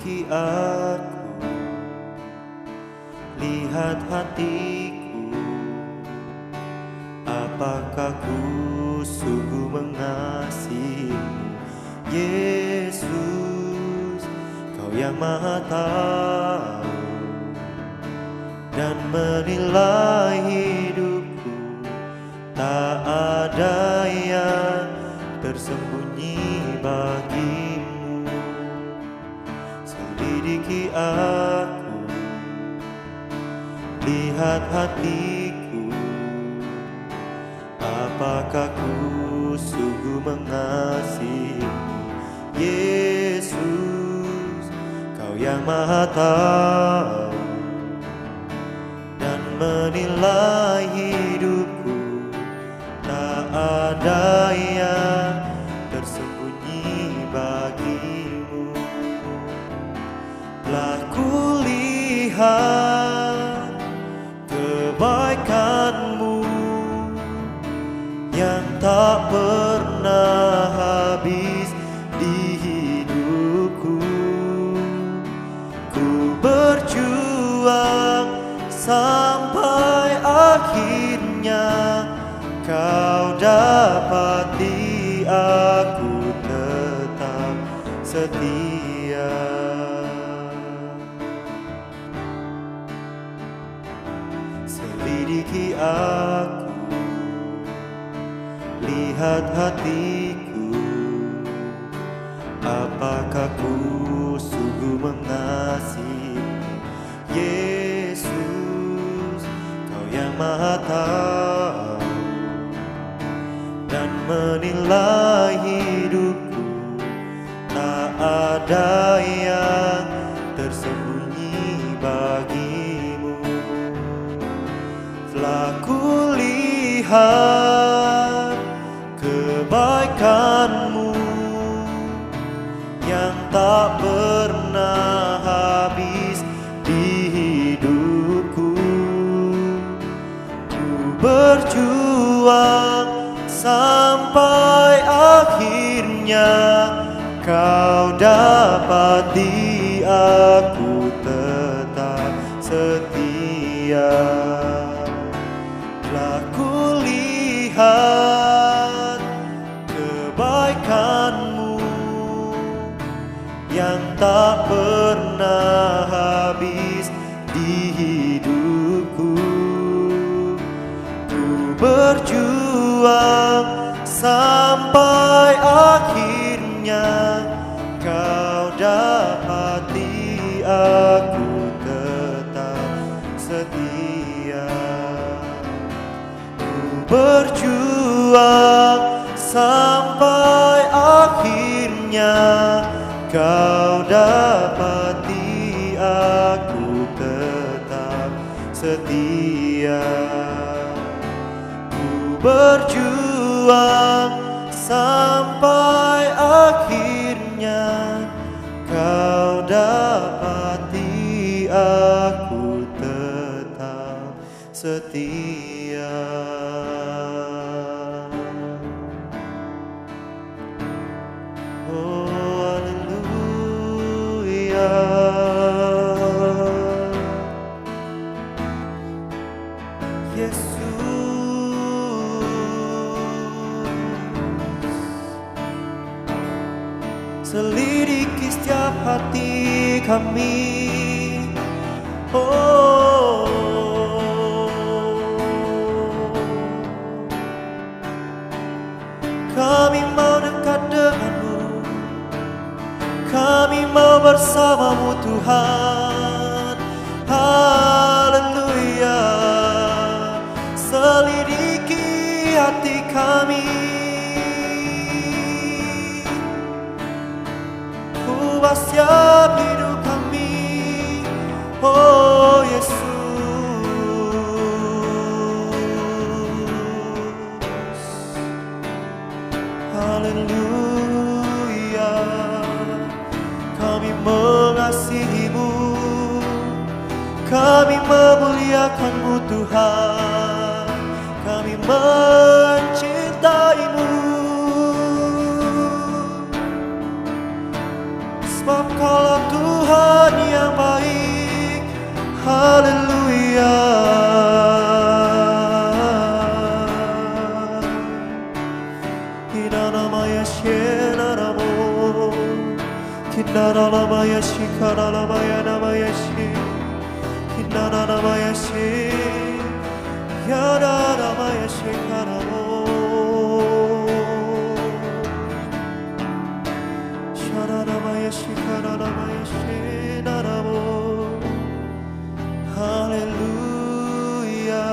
Selidiki aku, lihat hatiku, apakah ku sungguh mengasihimu. Yesus, Kau yang Maha Tahu dan menilai hidupku, tak ada yang tersembunyi bagimu. Selidiki aku, lihat hatiku, apakah ku sungguh mengasihimu. Yesus, Kau yang Maha Tahu dan menilai hidupku, tak ada yang tersembunyi bagimu. Telah kulihat kebaikan-Mu yang tak pernah habis di hidupku. Ku berjuang sampai akhirnya Kau dapati aku tetap setia. Selidiki aku, lihat hatiku, apakah ku sungguh mengasihimu. Yesus, Kau yang Maha Tahu dan menilai hidupku, tak ada yang tersembunyi bagimu. Telah kulihat kebaikan-Mu yang tak pernah habis di hidupku. Ku berjuang sampai akhirnya Kau dapati aku tetap setia. Telah kulihat kebaikan-Mu yang tak pernah habis di hidupku. Ku berjuang sampai akhirnya Kau dapati aku tetap setia. Ku berjuang sampai akhirnya Kau dapati aku tetap setia. Ku berjuang sampai akhirnya Kau dapati aku tetap setia. Oh, haleluya. Yesus, selidiki setiap hati kami. Oh, kami mau dekat dengan-Mu, kami mau bersama-Mu Tuhan. Haleluya. Selidiki hati kami, ubah setiap hidup kami. Oh Yesus, haleluya. Kami mengasihi-Mu, kami memuliakan-Mu Tuhan, kami mencintai-Mu. Sebab Kaulah Tuhan yashi karalabaya namayashi kinanamayashi yararamayashi karamo shararamayashi karalamayashi naramo hallelujah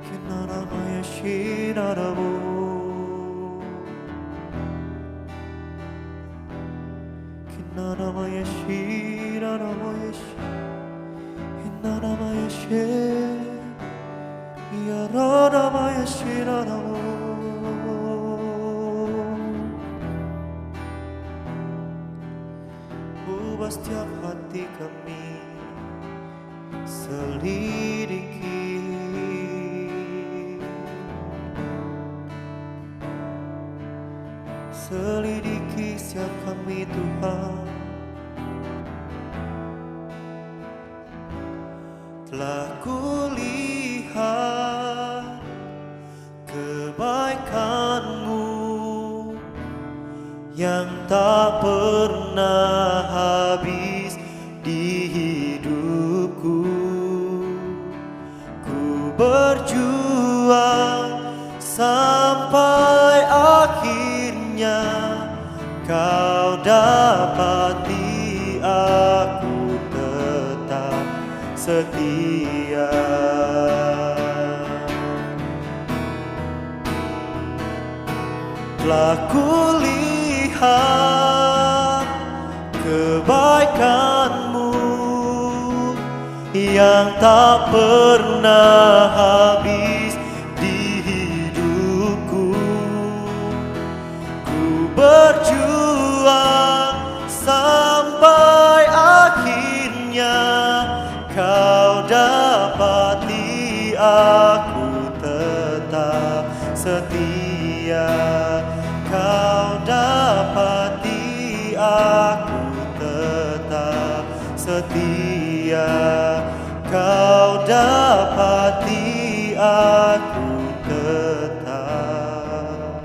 kinanamayashi naramo Naramayashi, Naramayashi, Naramayashi, Naramayashi, Naramo. Ubah setiap hati kami, selidiki, selidiki setiap kami Tuhan. Telah kulihat kebaikan-Mu yang tak pernah habis di hidupku. Ku berjuang sampai akhirnya Kau dapati aku tetap setia. Telah kulihat kebaikan-Mu yang tak pernah habis di hidupku. Ku berjuang sampai akhirnya Kau dapati aku tetap setia. Kau dapati aku tetap setia. Kau dapati aku tetap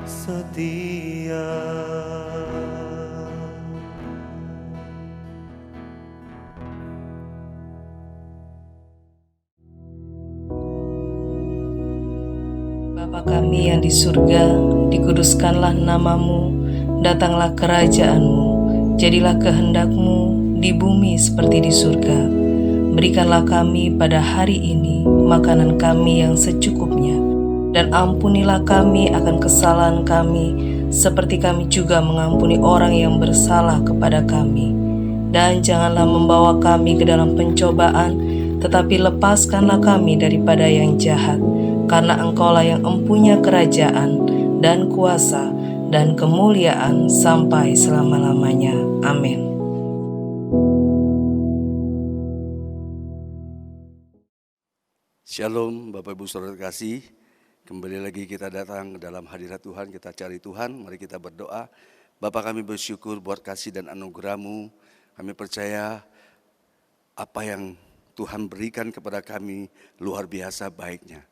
setia. Bapa kami yang di surga, dikuduskanlah nama-Mu, datanglah kerajaan-Mu, jadilah kehendak-Mu di bumi seperti di surga. Berikanlah kami pada hari ini makanan kami yang secukupnya, dan ampunilah kami akan kesalahan kami, seperti kami juga mengampuni orang yang bersalah kepada kami. Dan janganlah membawa kami ke dalam pencobaan, tetapi lepaskanlah kami daripada yang jahat. Karena Engkaulah yang empunya kerajaan dan kuasa dan kemuliaan sampai selama-lamanya. Amin. Shalom Bapak Ibu Saudara kasih. Kembali lagi kita datang dalam hadirat Tuhan, kita cari Tuhan, mari kita berdoa. Bapa kami bersyukur buat kasih dan anugerah-Mu. Kami percaya apa yang Tuhan berikan kepada kami luar biasa baiknya.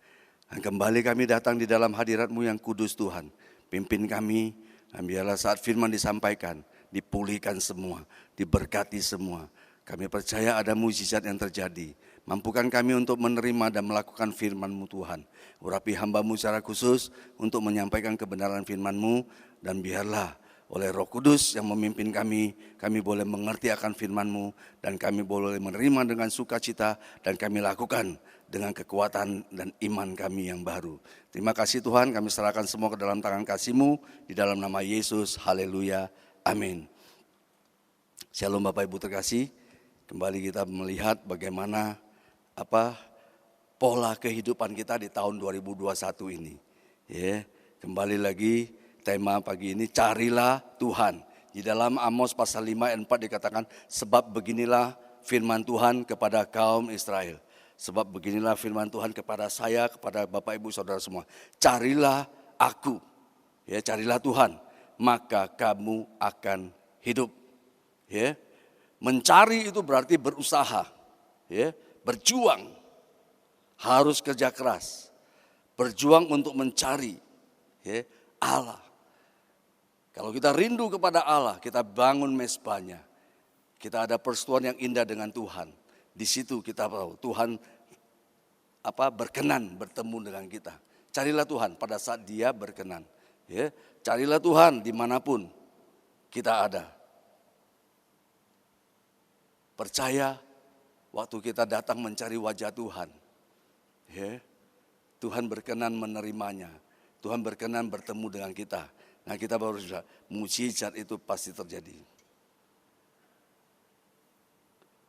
Dan kembali kami datang di dalam hadirat-Mu yang kudus Tuhan. Pimpin kami, dan biarlah saat firman disampaikan, dipulihkan semua, diberkati semua. Kami percaya ada mukjizat yang terjadi. Mampukan kami untuk menerima dan melakukan firman-Mu Tuhan. Urapi hamba-Mu secara khusus untuk menyampaikan kebenaran firman-Mu. Dan biarlah oleh Roh Kudus yang memimpin kami boleh mengerti akan firman-Mu. Dan kami boleh menerima dengan sukacita dan kami lakukan dengan kekuatan dan iman kami yang baru. Terima kasih Tuhan, kami serahkan semua ke dalam tangan kasih-Mu, di dalam nama Yesus, haleluya, amin. Shalom Bapak Ibu terkasih, kembali kita melihat bagaimana pola kehidupan kita di tahun 2021 ini. Kembali lagi tema pagi ini, carilah Tuhan. Di dalam Amos pasal 5 ayat 4 dikatakan, sebab beginilah firman Tuhan kepada kaum Israel. Sebab beginilah firman Tuhan kepada saya, kepada Bapak Ibu Saudara semua. Carilah aku, carilah Tuhan, maka kamu akan hidup. Mencari itu berarti berusaha, berjuang, harus kerja keras, berjuang untuk mencari. Ya, Allah. Kalau kita rindu kepada Allah, kita bangun mezbahnya. Kita ada persekutuan yang indah dengan Tuhan. Di situ kita tahu Tuhan berkenan bertemu dengan kita. Carilah Tuhan pada saat Dia berkenan. Ya, carilah Tuhan dimanapun kita ada. Percaya waktu kita datang mencari wajah Tuhan. Ya, Tuhan berkenan menerimanya. Tuhan berkenan bertemu dengan kita. Nah, kita baru sudah mukjizat itu pasti terjadi.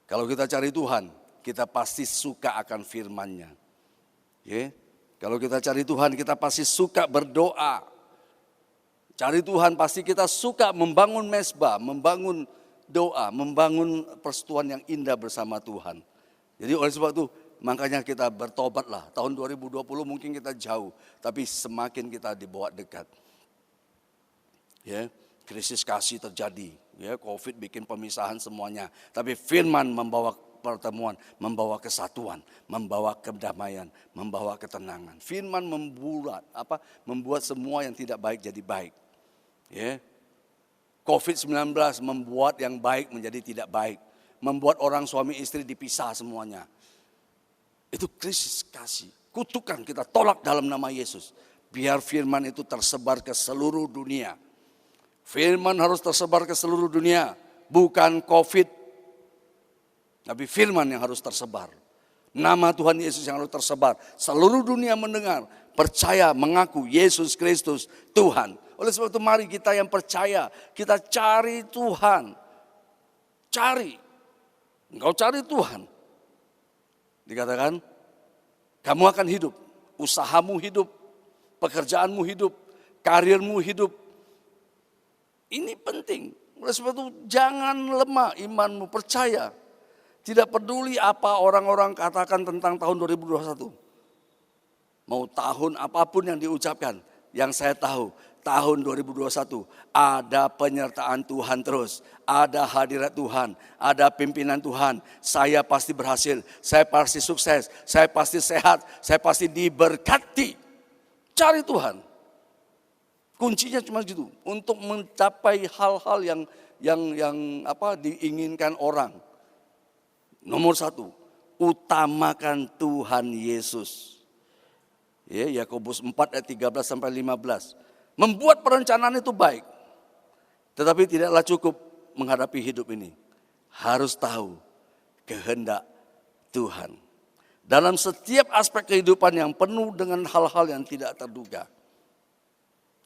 Kalau kita cari Tuhan, kita pasti suka akan firman-Nya. Ya, kalau kita cari Tuhan, kita pasti suka berdoa. Cari Tuhan pasti kita suka membangun mezbah, membangun doa, membangun persekutuan yang indah bersama Tuhan. Jadi oleh sebab itu, makanya kita bertobatlah. Tahun 2020 mungkin kita jauh, tapi semakin kita dibawa dekat. Ya, krisis kasih terjadi, ya, COVID bikin pemisahan semuanya. Tapi firman membawa pertemuan, membawa kesatuan, membawa kedamaian, membawa ketenangan. Firman membuat semua yang tidak baik jadi baik. Ya. COVID-19 membuat yang baik menjadi tidak baik. Membuat orang suami istri dipisah semuanya. Itu krisis kasih. Kutukan kita tolak dalam nama Yesus. Biar firman itu tersebar ke seluruh dunia. Firman harus tersebar ke seluruh dunia. Bukan COVID. Tapi firman yang harus tersebar. Nama Tuhan Yesus yang harus tersebar. Seluruh dunia mendengar. Percaya, mengaku Yesus Kristus Tuhan. Oleh sebab itu mari kita yang percaya. Kita cari Tuhan. Cari. Engkau cari Tuhan. Dikatakan, kamu akan hidup. Usahamu hidup. Pekerjaanmu hidup. Karirmu hidup. Ini penting. Oleh sebab itu jangan lemah imanmu, percaya. Tidak peduli apa orang-orang katakan tentang tahun 2021. Mau tahun apapun yang diucapkan. Yang saya tahu tahun 2021 ada penyertaan Tuhan terus. Ada hadirat Tuhan, ada pimpinan Tuhan. Saya pasti berhasil, saya pasti sukses, saya pasti sehat, saya pasti diberkati. Cari Tuhan. Kuncinya cuma gitu, untuk mencapai hal-hal yang diinginkan orang. Nomor satu, utamakan Tuhan Yesus. Ya, Yakobus 4 ayat 13 sampai 15. Membuat perencanaan itu baik. Tetapi tidaklah cukup menghadapi hidup ini. Harus tahu kehendak Tuhan. Dalam setiap aspek kehidupan yang penuh dengan hal-hal yang tidak terduga.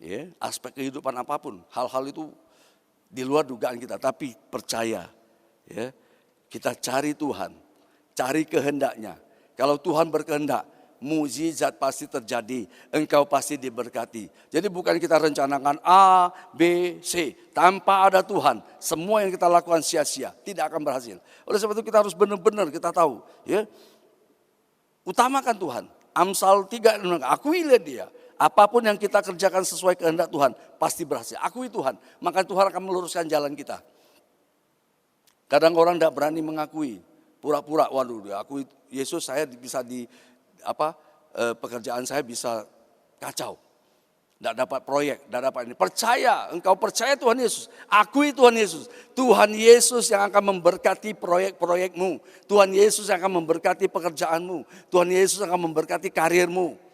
Ya, aspek kehidupan apapun, hal-hal itu di luar dugaan kita, tapi percaya, ya, kita cari Tuhan, cari kehendaknya. Kalau Tuhan berkehendak, mukjizat pasti terjadi, engkau pasti diberkati. Jadi bukan kita rencanakan A, B, C, tanpa ada Tuhan, semua yang kita lakukan sia-sia, tidak akan berhasil. Oleh sebab itu kita harus benar-benar kita tahu, ya, utamakan Tuhan. Amsal 3, akuilah Dia. Apapun yang kita kerjakan sesuai kehendak Tuhan, pasti berhasil. Akui Tuhan, maka Tuhan akan meluruskan jalan kita. Kadang orang tidak berani mengakui, pura-pura, waduh, akui Yesus saya bisa pekerjaan saya bisa kacau. Tidak dapat proyek, tidak dapat ini. Percaya, engkau percaya Tuhan Yesus. Akui Tuhan Yesus. Tuhan Yesus yang akan memberkati proyek-proyekmu. Tuhan Yesus yang akan memberkati pekerjaanmu. Tuhan Yesus yang akan memberkati karirmu.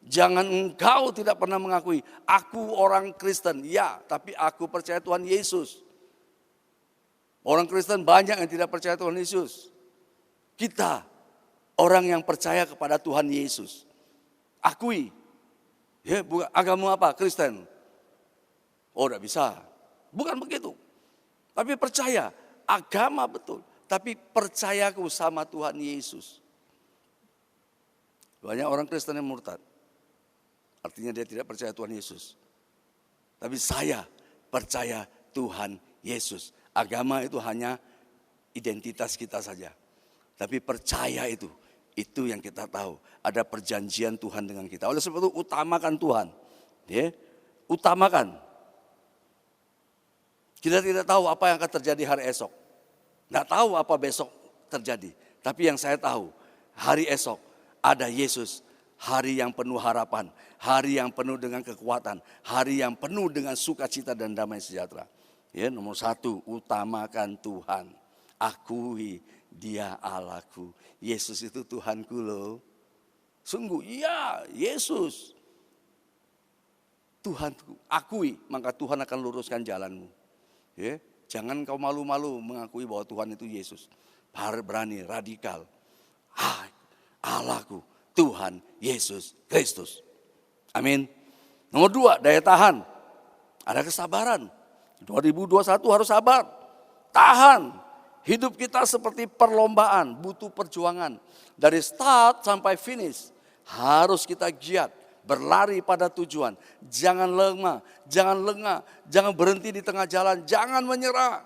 Jangan engkau tidak pernah mengakui, aku orang Kristen, ya, tapi aku percaya Tuhan Yesus. Orang Kristen banyak yang tidak percaya Tuhan Yesus. Kita, orang yang percaya kepada Tuhan Yesus. Akui. Ya, bukan agama apa? Kristen. Oh, tidak bisa. Bukan begitu. Tapi percaya, agama betul. Tapi percayaku sama Tuhan Yesus. Banyak orang Kristen yang murtad. Artinya dia tidak percaya Tuhan Yesus. Tapi saya percaya Tuhan Yesus. Agama itu hanya identitas kita saja. Tapi percaya itu yang kita tahu. Ada perjanjian Tuhan dengan kita. Oleh sebab itu utamakan Tuhan. Ya, utamakan. Kita tidak tahu apa yang akan terjadi hari esok. Tidak tahu apa besok terjadi. Tapi yang saya tahu, hari esok ada Yesus, hari yang penuh harapan, hari yang penuh dengan kekuatan, hari yang penuh dengan sukacita dan damai sejahtera. Ya, nomor 1, utamakan Tuhan. Akui Dia Allahku. Yesus itu Tuhanku loh. Sungguh, ya Yesus Tuhanku. Akui, maka Tuhan akan luruskan jalanmu. Ya, jangan kau malu-malu mengakui bahwa Tuhan itu Yesus. Berani, radikal. Allahku, Tuhan Yesus Kristus. Amin. Nomor 2, daya tahan. Ada kesabaran. 2021 harus sabar. Tahan. Hidup kita seperti perlombaan, butuh perjuangan. Dari start sampai finish. Harus kita giat, berlari pada tujuan. Jangan lengah, jangan berhenti di tengah jalan, jangan menyerah.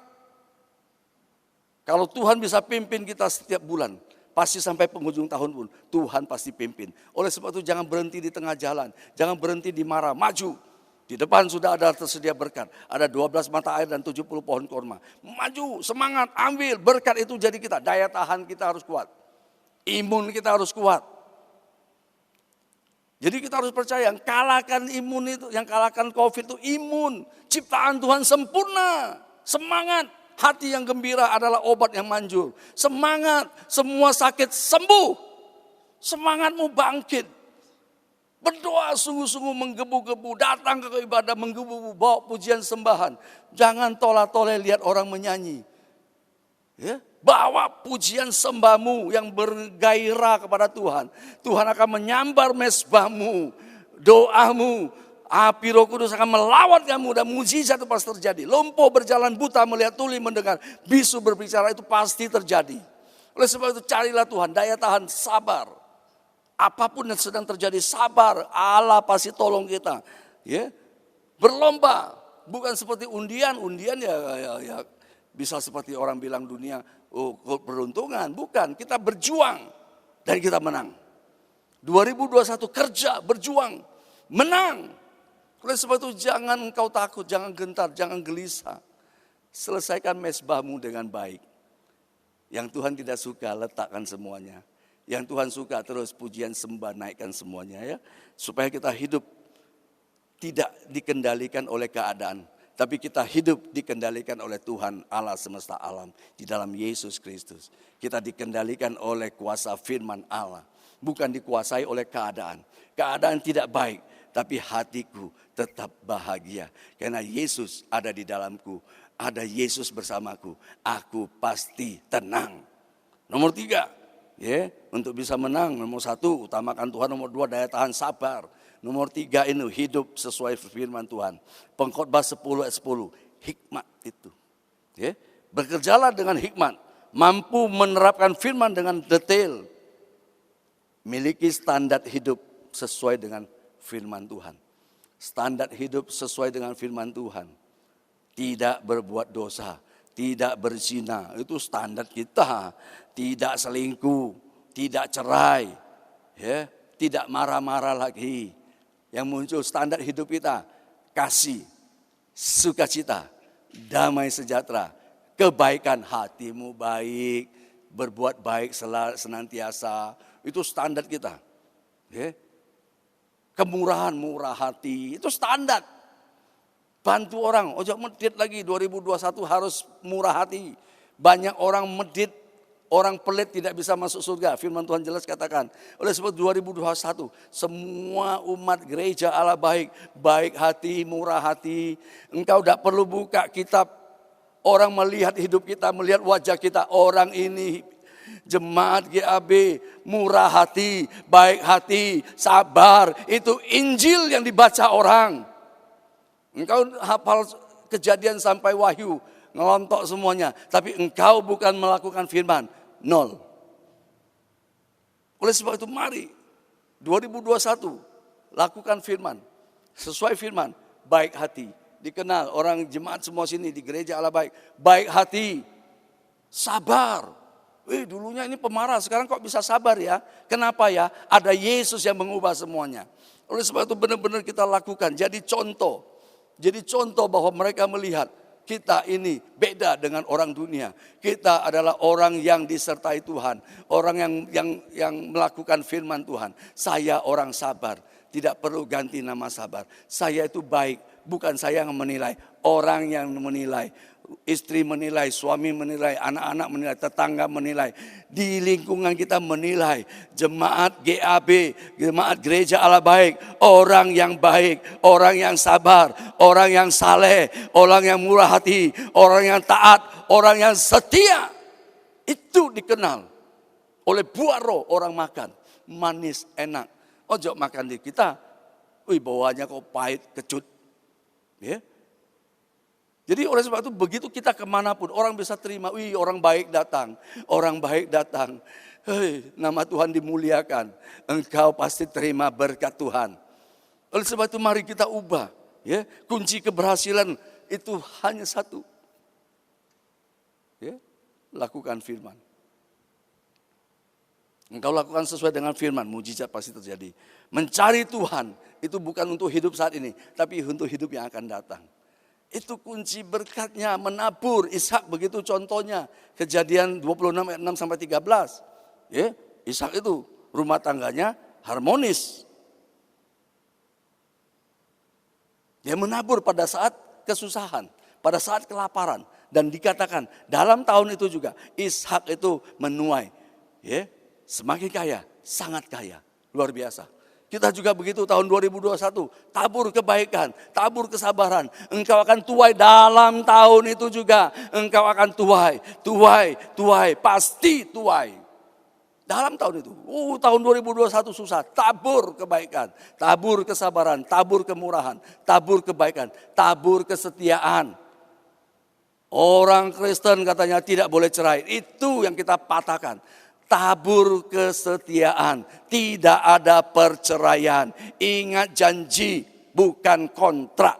Kalau Tuhan bisa pimpin kita setiap bulan, pasti sampai penghujung tahun pun Tuhan pasti pimpin. Oleh sebab itu jangan berhenti di tengah jalan, jangan berhenti di marah, maju. Di depan sudah ada tersedia berkat, ada 12 mata air dan 70 pohon kurma. Maju, semangat, ambil, berkat itu jadi kita. Daya tahan kita harus kuat, imun kita harus kuat. Jadi kita harus percaya yang kalahkan imun itu, yang kalahkan COVID itu imun. Ciptaan Tuhan sempurna, semangat. Hati yang gembira adalah obat yang manjur. Semangat, semua sakit sembuh. Semangatmu bangkit. Berdoa sungguh-sungguh menggebu-gebu, datang ke ibadah menggebu-gebu, bawa pujian sembahan. Jangan tolak-tolak lihat orang menyanyi. Ya, bawa pujian sembahmu yang bergairah kepada Tuhan. Tuhan akan menyambar mezbahmu, doamu. Api Roh Kudus akan melawat kamu dan mujizat itu pasti terjadi. Lumpuh berjalan, buta melihat, tuli mendengar, bisu berbicara, itu pasti terjadi. Oleh sebab itu carilah Tuhan, daya tahan, sabar. Apapun yang sedang terjadi, sabar. Allah pasti tolong kita. Ya, berlomba, bukan seperti undian ya bisa seperti orang bilang dunia, oh beruntungan. Bukan, kita berjuang dan kita menang. 2021 kerja, berjuang, menang. Oleh sebab itu jangan engkau takut, jangan gentar, jangan gelisah. Selesaikan mezbahmu dengan baik. Yang Tuhan tidak suka, letakkan semuanya. Yang Tuhan suka terus pujian sembah, naikkan semuanya ya. Supaya kita hidup tidak dikendalikan oleh keadaan. Tapi kita hidup dikendalikan oleh Tuhan Allah semesta alam di dalam Yesus Kristus. Kita dikendalikan oleh kuasa firman Allah. Bukan dikuasai oleh keadaan. Keadaan tidak baik, tapi hatiku tetap bahagia. Karena Yesus ada di dalamku, ada Yesus bersamaku. Aku pasti tenang. Nomor 3, ya, untuk bisa menang. Nomor 1, utamakan Tuhan. Nomor 2, daya tahan, sabar. Nomor 3 ini hidup sesuai firman Tuhan. Pengkhotbah 10 ayat 10. Hikmat itu. Ya, bekerjalah dengan hikmat. Mampu menerapkan firman dengan detail. Miliki standar hidup sesuai dengan firman Tuhan. Standar hidup sesuai dengan firman Tuhan. Tidak berbuat dosa. Tidak berzina. Itu standar kita. Tidak selingkuh. Tidak cerai. Ya, tidak marah-marah lagi. Yang muncul standar hidup kita, kasih, sukacita, damai sejahtera, kebaikan, hatimu baik, berbuat baik senantiasa, itu standar kita. Ya. Kemurahan, murah hati, itu standar. Bantu orang, ojo medit lagi, 2021 harus murah hati. Banyak orang medit. Orang pelit tidak bisa masuk surga. Firman Tuhan jelas katakan. Oleh sebab 2021 semua umat gereja Allah baik. Baik hati, murah hati. Engkau tidak perlu buka kitab. Orang melihat hidup kita, melihat wajah kita. Orang ini jemaat GAB murah hati, baik hati, sabar. Itu Injil yang dibaca orang. Engkau hafal Kejadian sampai Wahyu. Ngelontok semuanya. Tapi engkau bukan melakukan firman. 0. Oleh sebab itu mari 2021 lakukan firman. Sesuai firman, baik hati. Dikenal orang jemaat semua sini di gereja Allah baik. Baik hati, sabar. Dulunya ini pemarah, sekarang kok bisa sabar ya? Kenapa ya? Ada Yesus yang mengubah semuanya. Oleh sebab itu benar-benar kita lakukan. Jadi contoh bahwa mereka melihat Kita ini beda dengan orang dunia. Kita adalah orang yang disertai Tuhan. Orang yang melakukan firman Tuhan. Saya orang sabar. Tidak perlu ganti nama sabar. Saya itu baik. Bukan saya yang menilai. Orang yang menilai. Istri menilai, suami menilai, anak-anak menilai, tetangga menilai. Di lingkungan kita menilai. Jemaat GAB, jemaat Gereja Allah Baik. Orang yang baik, orang yang sabar, orang yang saleh, orang yang murah hati, orang yang taat, orang yang setia. Itu dikenal oleh buah roh orang makan. Manis, enak. Ojo makan di kita, bawahnya kok pahit, kecut. Ya. Jadi oleh sebab itu begitu kita kemanapun orang bisa terima, orang baik datang, orang baik datang. Hei, nama Tuhan dimuliakan, engkau pasti terima berkat Tuhan. Oleh sebab itu mari kita ubah. Ya, kunci keberhasilan itu hanya satu. Ya, lakukan firman. Engkau lakukan sesuai dengan firman, mujizat pasti terjadi. Mencari Tuhan itu bukan untuk hidup saat ini, tapi untuk hidup yang akan datang. Itu kunci berkatnya, menabur. Ishak begitu contohnya. Kejadian 26 ayat 6 sampai 13. Ya, Ishak itu rumah tangganya harmonis. Dia menabur pada saat kesusahan, pada saat kelaparan. Dan dikatakan dalam tahun itu juga Ishak itu menuai. Ya, semakin kaya, sangat kaya. Luar biasa. Kita juga begitu tahun 2021, tabur kebaikan, tabur kesabaran. Engkau akan tuai dalam tahun itu juga. Engkau akan tuai, pasti tuai. Dalam tahun itu, tahun 2021 susah, tabur kebaikan, tabur kesabaran, tabur kemurahan, tabur kebaikan, tabur kesetiaan. Orang Kristen katanya tidak boleh cerai, itu yang kita patahkan. Tabur kesetiaan, tidak ada perceraian. Ingat janji, bukan kontrak.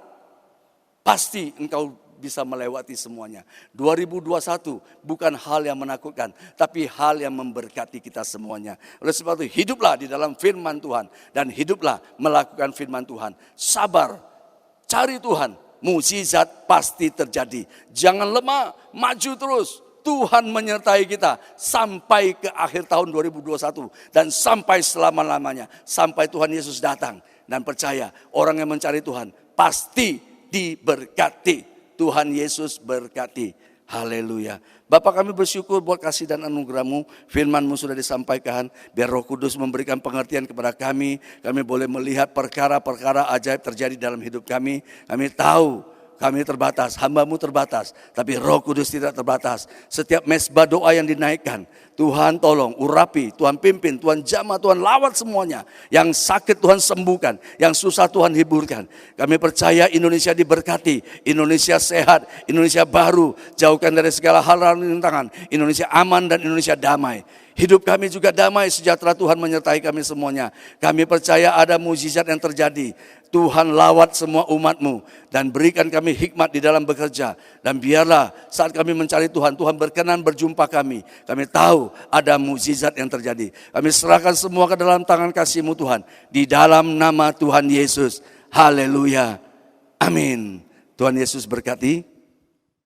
Pasti engkau bisa melewati semuanya. 2021 bukan hal yang menakutkan, tapi hal yang memberkati kita semuanya. Oleh sebab itu hiduplah di dalam firman Tuhan. Dan hiduplah melakukan firman Tuhan. Sabar, cari Tuhan, mukjizat pasti terjadi. Jangan lemah, maju terus. Tuhan menyertai kita sampai ke akhir tahun 2021 dan sampai selama-lamanya. Sampai Tuhan Yesus datang. Dan percaya orang yang mencari Tuhan pasti diberkati. Tuhan Yesus berkati. Haleluya. Bapa, kami bersyukur buat kasih dan anugerah-Mu. Firman-Mu sudah disampaikan. Biar Roh Kudus memberikan pengertian kepada kami. Kami boleh melihat perkara-perkara ajaib terjadi dalam hidup kami. Kami tahu kami terbatas, hamba-Mu terbatas, tapi Roh Kudus tidak terbatas. Setiap mezbah doa yang dinaikkan, Tuhan tolong, urapi, Tuhan pimpin, Tuhan jamah, Tuhan lawat semuanya. Yang sakit Tuhan sembuhkan, yang susah Tuhan hiburkan. Kami percaya Indonesia diberkati, Indonesia sehat, Indonesia baru, jauhkan dari segala hal rintangan, Indonesia aman dan Indonesia damai. Hidup kami juga damai, sejahtera Tuhan menyertai kami semuanya. Kami percaya ada mukjizat yang terjadi. Tuhan lawat semua umat-Mu dan berikan kami hikmat di dalam bekerja. Dan biarlah saat kami mencari Tuhan, Tuhan berkenan berjumpa kami. Kami tahu ada mukjizat yang terjadi. Kami serahkan semua ke dalam tangan kasih-Mu Tuhan. Di dalam nama Tuhan Yesus. Haleluya. Amin. Tuhan Yesus berkati.